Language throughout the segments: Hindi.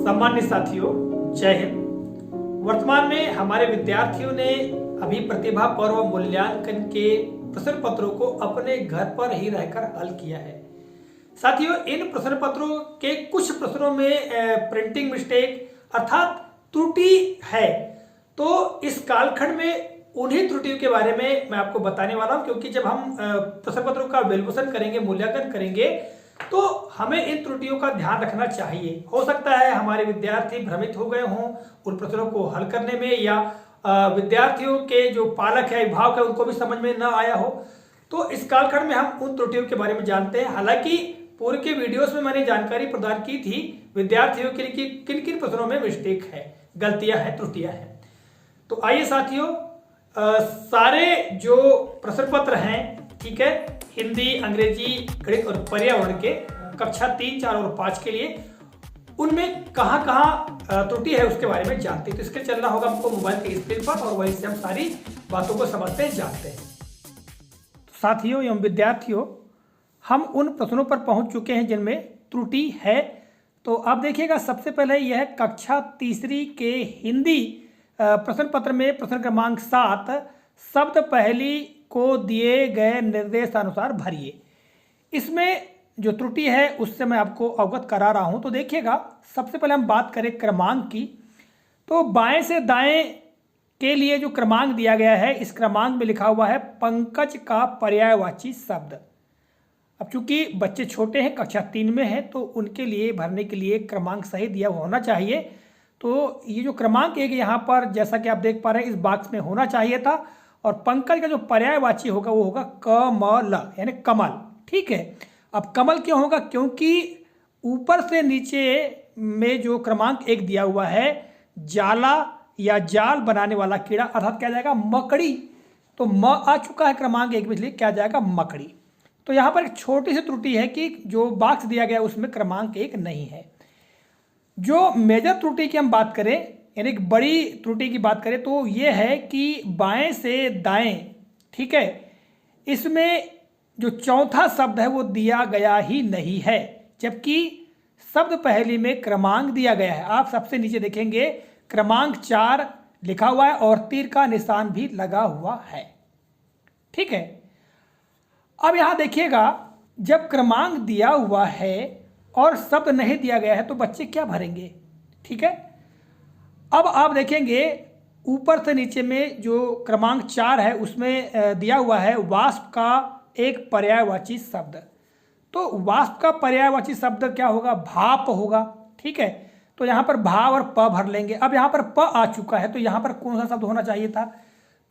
सम्मानित साथियों, जय हिंद। वर्तमान में हमारे विद्यार्थियों ने अभी प्रतिभा पर्व मूल्यांकन के प्रश्न पत्रों को अपने घर पर ही रहकर हल किया है। साथियों, इन प्रश्न पत्रों के कुछ प्रश्नों में प्रिंटिंग मिस्टेक अर्थात त्रुटि है, तो इस कालखंड में उन्हीं त्रुटियों के बारे में मैं आपको बताने वाला हूं, क्योंकि जब हम प्रश्न पत्रों का वेरिफिकेशन करेंगे, मूल्यांकन करेंगे, तो हमें इन त्रुटियों का ध्यान रखना चाहिए। हो सकता है हमारे विद्यार्थी भ्रमित हो गए हों उन प्रश्नों को हल करने में, या विद्यार्थियों के जो पालक है, अभिभावक है, उनको भी समझ में न आया हो। तो इस कालखंड में हम उन त्रुटियों के बारे में जानते हैं। हालांकि पूर्व के वीडियोस में मैंने जानकारी प्रदान की थी विद्यार्थियों के लिए कि किन किन प्रश्नों में मिस्टेक है, गलतियां हैं, त्रुटियां हैं। तो आइए साथियों, सारे जो प्रश्न पत्र हैं, ठीक है, हिंदी, अंग्रेजी, गणित और पर्यावरण के कक्षा 3, 4 और 5 के लिए, उनमें कहां कहां त्रुटि है उसके बारे में जानते हैं। तो इसके चलना होगा हमको मोबाइल के स्क्रीन पर, और वहीं से हम सारी बातों को समझते हैं, जानते हैं। तो साथियों एवं विद्यार्थियों, हम उन प्रश्नों पर पहुंच चुके हैं जिनमें त्रुटि है। तो आप देखिएगा, सबसे पहले यह कक्षा 3 के हिंदी प्रश्न पत्र में प्रश्न क्रमांक 7, शब्द पहली को दिए गए निर्देशानुसार भरिए। इसमें जो त्रुटि है उससे मैं आपको अवगत करा रहा हूं। तो देखिएगा, सबसे पहले हम बात करें क्रमांक की, तो बाएं से दाएं के लिए जो क्रमांक दिया गया है, इस क्रमांक में लिखा हुआ है पंकज का पर्यायवाची शब्द। अब चूंकि बच्चे छोटे हैं, कक्षा 3 में हैं, तो उनके लिए भरने के लिए क्रमांक सही दिया होना चाहिए। तो ये जो क्रमांक एक यहाँ पर, जैसा कि आप देख पा रहे हैं, इस बॉक्स में होना चाहिए था। और पंकज का जो पर्यायवाची होगा वो होगा कमल, यानी कमल। ठीक है, अब कमल क्यों होगा? क्योंकि ऊपर से नीचे में जो क्रमांक 1 दिया हुआ है, जाला या जाल बनाने वाला कीड़ा, अर्थात क्या जाएगा, मकड़ी। तो म आ चुका है क्रमांक 1 में, इसलिए क्या जाएगा, मकड़ी। तो यहाँ पर एक छोटी सी त्रुटि है कि जो बॉक्स दिया गया उसमें क्रमांक 1 नहीं है। जो मेजर त्रुटि की हम बात करें, यानी एक बड़ी त्रुटि की बात करें, तो ये है कि बाएं से दाएं, ठीक है, इसमें जो चौथा शब्द है वो दिया गया ही नहीं है, जबकि शब्द पहली में क्रमांक दिया गया है। आप सबसे नीचे देखेंगे क्रमांक 4 लिखा हुआ है और तीर का निशान भी लगा हुआ है। ठीक है, अब यहां देखिएगा, जब क्रमांक दिया हुआ है और शब्द नहीं दिया गया है तो बच्चे क्या भरेंगे? ठीक है, अब आप देखेंगे ऊपर से नीचे में जो क्रमांक 4 है उसमें दिया हुआ है वाष्प का एक पर्यायवाची शब्द। तो वाष्प का पर्यायवाची शब्द क्या होगा? भाप होगा। ठीक है, तो यहाँ पर भा और प भर लेंगे। अब यहाँ पर प आ चुका है, तो यहाँ पर कौन सा शब्द होना चाहिए था?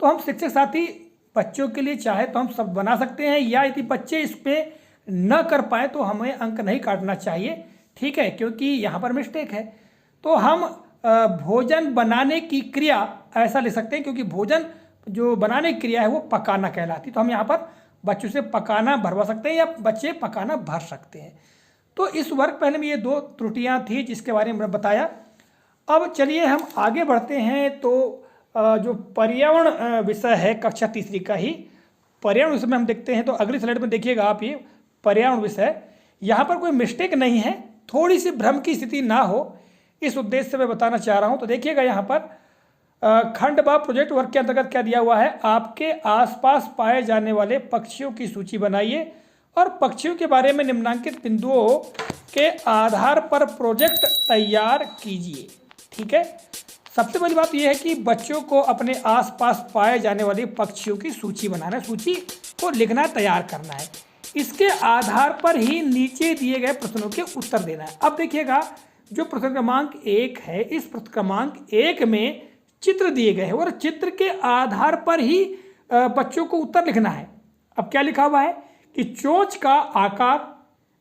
तो हम शिक्षक साथी बच्चों के लिए चाहे तो हम शब्द बना सकते हैं, या यदि बच्चे इस पर न कर पाए तो हमें अंक नहीं काटना चाहिए। ठीक है, क्योंकि यहाँ पर मिस्टेक है। तो हम भोजन बनाने की क्रिया ऐसा लिख सकते हैं, क्योंकि भोजन जो बनाने की क्रिया है वो पकाना कहलाती है। तो हम यहाँ पर बच्चों से पकाना भरवा सकते हैं, या बच्चे पकाना भर सकते हैं। तो इस वर्ग पहले में ये 2 त्रुटियां थी जिसके बारे में बताया। अब चलिए हम आगे बढ़ते हैं। तो जो पर्यावरण विषय है कक्षा 3 का ही, पर्यावरण विषय में हम देखते हैं। तो अगली स्लाइड में देखिएगा आप, ये पर्यावरण विषय, यहाँ पर कोई मिस्टेक नहीं है, थोड़ी सी भ्रम की स्थिति ना हो, इस उद्देश्य से मैं बताना चाह रहा हूँ। तो देखिएगा यहाँ पर खंड व प्रोजेक्ट वर्क के अंतर्गत क्या दिया हुआ है, आपके आसपास पाए जाने वाले पक्षियों की सूची बनाइए और पक्षियों के बारे में निम्नांकित बिंदुओं के आधार पर प्रोजेक्ट तैयार कीजिए। ठीक है, सबसे पहली बात यह है कि बच्चों को अपने आसपास पाए जाने वाले पक्षियों की सूची बनाना है, सूची को लिखना, तैयार करना है। इसके आधार पर ही नीचे दिए गए प्रश्नों के उत्तर देना है। अब देखिएगा, जो प्रश्न क्रमांक 1 है, इस प्रश्न क्रमांक 1 में चित्र दिए गए हैं और चित्र के आधार पर ही बच्चों को उत्तर लिखना है। अब क्या लिखा हुआ है कि चोंच का आकार,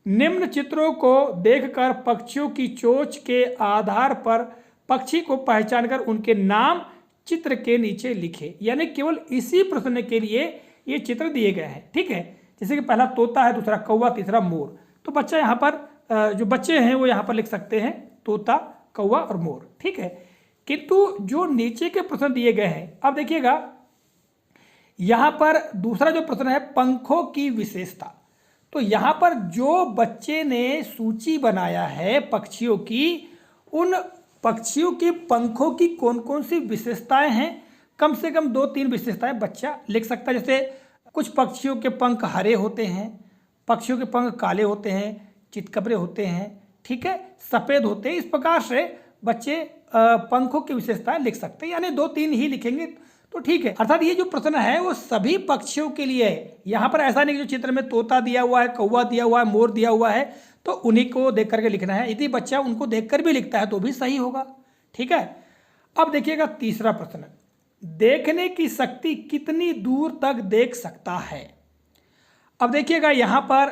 निम्न चित्रों को देखकर पक्षियों की चोंच के आधार पर पक्षी को पहचानकर उनके नाम चित्र के नीचे लिखे। यानी केवल इसी प्रश्न के लिए ये चित्र दिए गए हैं। ठीक है, जैसे कि पहला तोता है, दूसरा कौवा, तीसरा मोर। तो बच्चा यहाँ पर जो बच्चे हैं वो यहाँ पर लिख सकते हैं तोता, कौवा और मोर। ठीक है, किंतु जो नीचे के प्रश्न दिए गए हैं, अब देखिएगा यहाँ पर दूसरा जो प्रश्न है पंखों की विशेषता। तो यहाँ पर जो बच्चे ने सूची बनाया है पक्षियों की, उन पक्षियों के पंखों की कौन कौन सी विशेषताएं हैं, कम से कम 2-3 विशेषताएं बच्चा लिख सकता है। जैसे कुछ पक्षियों के पंख हरे होते हैं, पक्षियों के पंख काले होते हैं, चितकबरे होते हैं, ठीक है, सफ़ेद होते हैं। इस प्रकार से बच्चे पंखों की विशेषताएं लिख सकते हैं, यानी 2-3 ही लिखेंगे तो ठीक है। अर्थात ये जो प्रश्न है वो सभी पक्षियों के लिए है। यहाँ पर ऐसा नहीं कि जो चित्र में तोता दिया हुआ है, कौवा दिया हुआ है, मोर दिया हुआ है तो उन्हीं को देख करके लिखना है। यदि बच्चा उनको देखकर भी लिखता है तो भी सही होगा, ठीक है। अब देखिएगा तीसरा प्रश्न, देखने की शक्ति कितनी दूर तक देख सकता है। अब देखिएगा यहाँ पर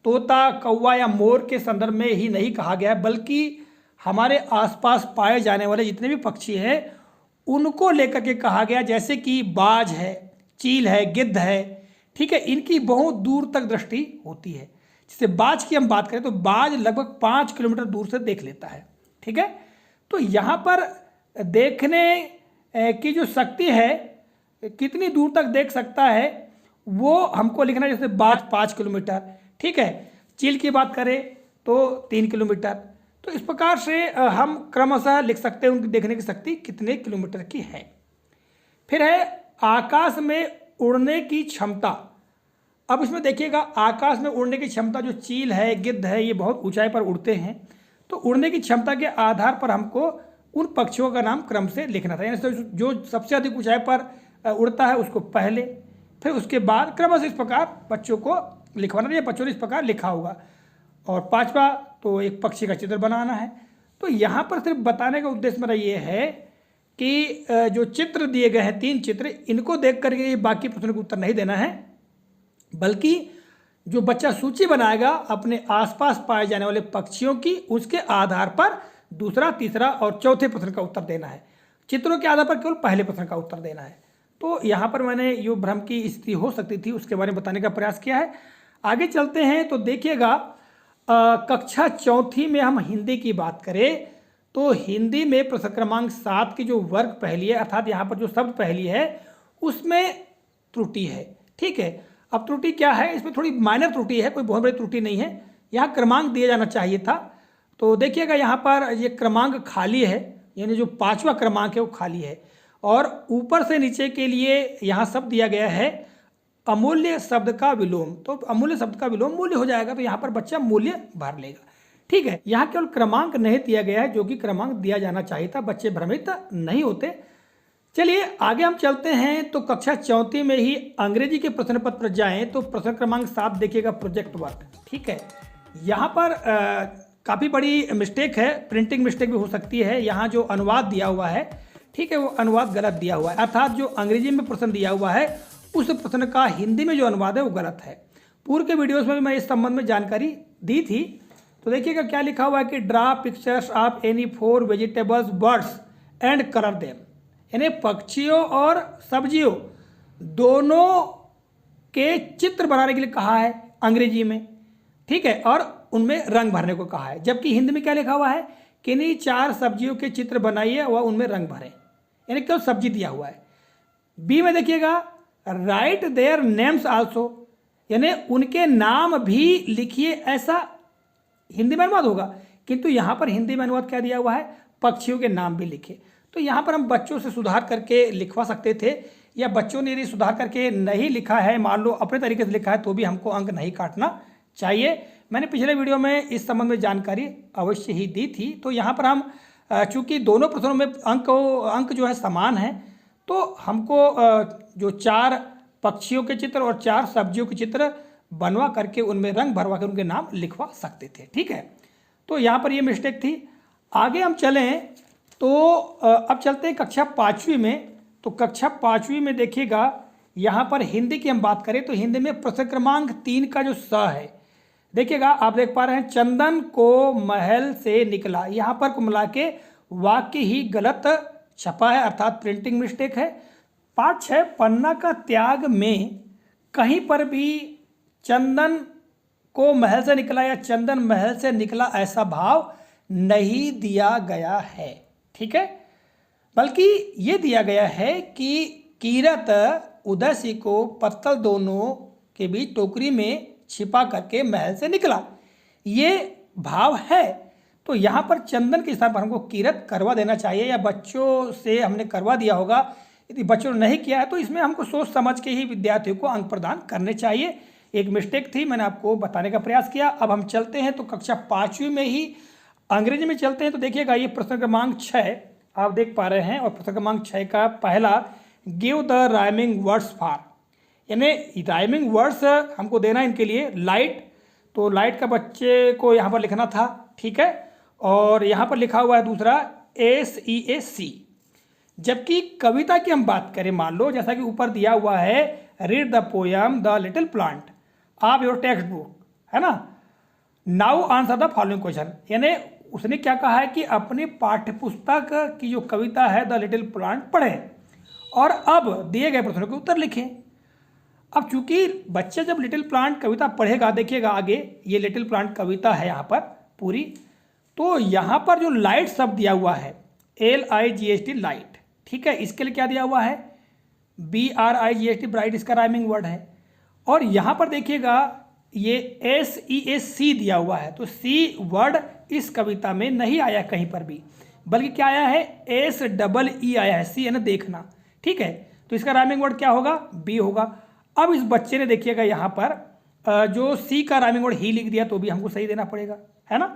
तोता, कौवा या मोर के संदर्भ में ही नहीं कहा गया है, बल्कि हमारे आसपास पाए जाने वाले जितने भी पक्षी हैं उनको लेकर के कहा गया। जैसे कि बाज है, चील है, गिद्ध है, ठीक है, इनकी बहुत दूर तक दृष्टि होती है। जैसे बाज की हम बात करें तो बाज लगभग 5 किलोमीटर दूर से देख लेता है, ठीक है। तो यहाँ पर देखने की जो शक्ति है, कितनी दूर तक देख सकता है, वो हमको लिखना है। जैसे बाज 5 किलोमीटर, ठीक है, चील की बात करें तो 3 किलोमीटर। तो इस प्रकार से हम क्रमशः लिख सकते हैं उनकी देखने की शक्ति कितने किलोमीटर की है। फिर है आकाश में उड़ने की क्षमता। अब इसमें देखिएगा आकाश में उड़ने की क्षमता, जो चील है, गिद्ध है, ये बहुत ऊंचाई पर उड़ते हैं। तो उड़ने की क्षमता के आधार पर हमको उन पक्षियों का नाम क्रम से लिखना था। यानी जो सबसे अधिक ऊंचाई पर उड़ता है उसको पहले, फिर उसके बाद क्रमशः इस प्रकार बच्चों को लिखवाना है। बच्चों ने इस प्रकार लिखा होगा। और पांचवा तो एक पक्षी का चित्र बनाना है। तो यहाँ पर सिर्फ बताने का उद्देश्य मेरा ये है कि जो चित्र दिए गए हैं 3 चित्र, इनको देख करके बाकी प्रश्नों का उत्तर नहीं देना है, बल्कि जो बच्चा सूची बनाएगा अपने आसपास पाए जाने वाले पक्षियों की, उसके आधार पर दूसरा, तीसरा और चौथे प्रश्न का उत्तर देना है। चित्रों के आधार पर केवल पहले प्रश्न का उत्तर देना है। तो यहाँ पर मैंने जो भ्रम की स्थिति हो सकती थी उसके बारे में बताने का प्रयास किया है। आगे चलते हैं तो देखिएगा कक्षा 4 में हम हिंदी की बात करें तो हिंदी में प्रश्न क्रमांक 7 की जो वर्ग पहली है, अर्थात यहाँ पर जो शब्द पहली है उसमें त्रुटि है, ठीक है। अब त्रुटि क्या है, इसमें थोड़ी माइनर त्रुटि है, कोई बहुत बड़ी त्रुटि नहीं है। यहाँ क्रमांक दिया जाना चाहिए था। तो देखिएगा यहाँ पर ये क्रमांक खाली है, यानी जो 5वां क्रमांक है वो खाली है। और ऊपर से नीचे के लिए यहाँ शब्द दिया गया है अमूल्य शब्द का विलोम। तो अमूल्य शब्द का विलोम मूल्य हो जाएगा, तो यहाँ पर बच्चा मूल्य भर लेगा, ठीक है। यहाँ केवल क्रमांक नहीं दिया गया है, जो कि क्रमांक दिया जाना चाहिए था। बच्चे भ्रमित नहीं होते। चलिए आगे हम चलते हैं। तो कक्षा 4 में ही अंग्रेजी के प्रश्न पत्र पर जाएं तो प्रश्न क्रमांक 7 देखिएगा, प्रोजेक्ट वर्क, ठीक है। यहाँ पर काफ़ी बड़ी मिस्टेक है, प्रिंटिंग मिस्टेक भी हो सकती है। यहाँ जो अनुवाद दिया हुआ है, ठीक है, वो अनुवाद गलत दिया हुआ है। अर्थात जो अंग्रेजी में प्रश्न दिया हुआ है उस प्रश्न का हिंदी में जो अनुवाद है वो गलत है। पूर्व के वीडियोस में भी मैं इस संबंध में जानकारी दी थी। तो देखिएगा क्या लिखा हुआ है कि draw pictures of any 4 vegetables, birds and colour them. यानी पक्षियों और सब्जियों दोनों के चित्र बनाने के लिए कहा है अंग्रेजी में, ठीक है, और उनमें रंग भरने को कहा है। जबकि हिंदी में क्या लिखा हुआ है कि नहीं 4 सब्जियों के चित्र बनाइए व उनमें रंग भरें, यानी केवल सब्जी दिया हुआ है। बी में देखिएगा राइट देयर नेम्स आल्सो, यानी उनके नाम भी लिखिए, ऐसा हिंदी में अनुवाद होगा। किंतु यहाँ पर हिंदी में अनुवाद क्या दिया हुआ है, पक्षियों के नाम भी लिखे। तो यहाँ पर हम बच्चों से सुधार करके लिखवा सकते थे, या बच्चों ने यदि सुधार करके नहीं लिखा है, मान लो अपने तरीके से लिखा है, तो भी हमको अंक नहीं काटना चाहिए। मैंने पिछले वीडियो में इस संबंध में जानकारी अवश्य ही दी थी। तो यहाँ पर हम चूँकि दोनों प्रश्नों में अंक जो है समान है, तो हमको जो 4 पक्षियों के चित्र और 4 सब्जियों के चित्र बनवा करके उनमें रंग भरवा कर उनके नाम लिखवा सकते थे, ठीक है। तो यहाँ पर ये मिस्टेक थी। आगे हम चलें तो अब चलते हैं कक्षा 5वीं में। तो कक्षा 5वीं में देखिएगा यहाँ पर हिंदी की हम बात करें तो हिंदी में प्रश्न क्रमांक 3 का जो स है, देखिएगा आप देख पा रहे हैं, चंदन को महल से निकला। यहाँ पर को मिला के वाक्य ही गलत छपा है, अर्थात प्रिंटिंग मिस्टेक है। पाठ 6 पन्ना का त्याग में कहीं पर भी चंदन को महल से निकला या चंदन महल से निकला ऐसा भाव नहीं दिया गया है, ठीक है। बल्कि ये दिया गया है कि कीरत उदयसी को पत्तल दोनों के बीच टोकरी में छिपा करके महल से निकला, ये भाव है। तो यहाँ पर चंदन के स्थान पर हमको किरत करवा देना चाहिए, या बच्चों से हमने करवा दिया होगा। यदि बच्चों ने नहीं किया है तो इसमें हमको सोच समझ के ही विद्यार्थियों को अंक प्रदान करने चाहिए। एक मिस्टेक थी, मैंने आपको बताने का प्रयास किया। अब हम चलते हैं तो कक्षा 5वीं में ही अंग्रेजी में चलते हैं। तो देखिएगा ये प्रश्न क्रमांक 6 आप देख पा रहे हैं, और प्रश्न क्रमांक 6 का पहला, give the rhyming words for, यानी राइमिंग वर्ड्स हमको देना इनके लिए। लाइट, तो लाइट का बच्चे को यहाँ पर लिखना था, ठीक है। और यहाँ पर लिखा हुआ है दूसरा SEAC। जबकि कविता की हम बात करें, मान लो जैसा कि ऊपर दिया हुआ है, read the poem the little plant of your text book, है ना। Now answer the following question, यानी उसने क्या कहा है कि अपनी पाठ्यपुस्तक की जो कविता है द लिटिल प्लांट पढ़ें और अब दिए गए प्रश्नों के उत्तर लिखें। अब चूंकि बच्चे जब लिटिल प्लांट कविता पढ़ेगा, देखिएगा आगे ये लिटिल प्लांट कविता है यहाँ पर पूरी, तो यहाँ पर जो लाइट शब्द दिया हुआ है LIGHT लाइट, ठीक है, इसके लिए क्या दिया हुआ है BRIGHT ब्राइट, इसका राइमिंग वर्ड है। और यहाँ पर देखिएगा ये SEAC दिया हुआ है, तो C वर्ड इस कविता में नहीं आया कहीं पर भी, बल्कि क्या आया है SEE आया है, C यानी देखना, ठीक है। तो इसका राइमिंग वर्ड क्या होगा, B होगा। अब इस बच्चे ने देखिएगा यहाँ पर जो C का राइमिंग वर्ड ही लिख दिया, तो भी हमको सही देना पड़ेगा, है ना।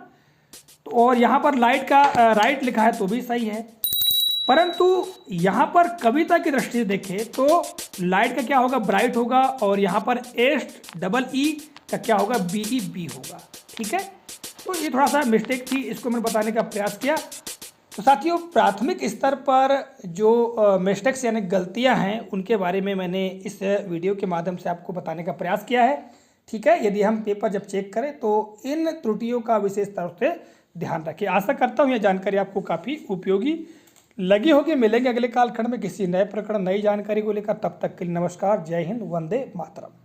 तो और यहाँ पर लाइट का राइट लिखा है तो भी सही है, परंतु यहाँ पर कविता की दृष्टि से देखें तो लाइट का क्या होगा, ब्राइट होगा, और यहाँ पर SEE का क्या होगा, BE होगा, ठीक है। तो ये थोड़ा सा मिस्टेक थी, इसको मैंने बताने का प्रयास किया। तो साथियों, प्राथमिक स्तर पर जो मिस्टेक्स यानी गलतियां हैं उनके बारे में मैंने इस वीडियो के माध्यम से आपको बताने का प्रयास किया है, ठीक है। यदि हम पेपर जब चेक करें तो इन त्रुटियों का विशेष तौर से ध्यान रखें। आशा करता हूँ यह जानकारी आपको काफ़ी उपयोगी लगी होगी। मिलेंगे अगले कालखंड में किसी नए प्रकरण, नई जानकारी को लेकर। तब तक के लिए नमस्कार, जय हिंद, वंदे मातरम।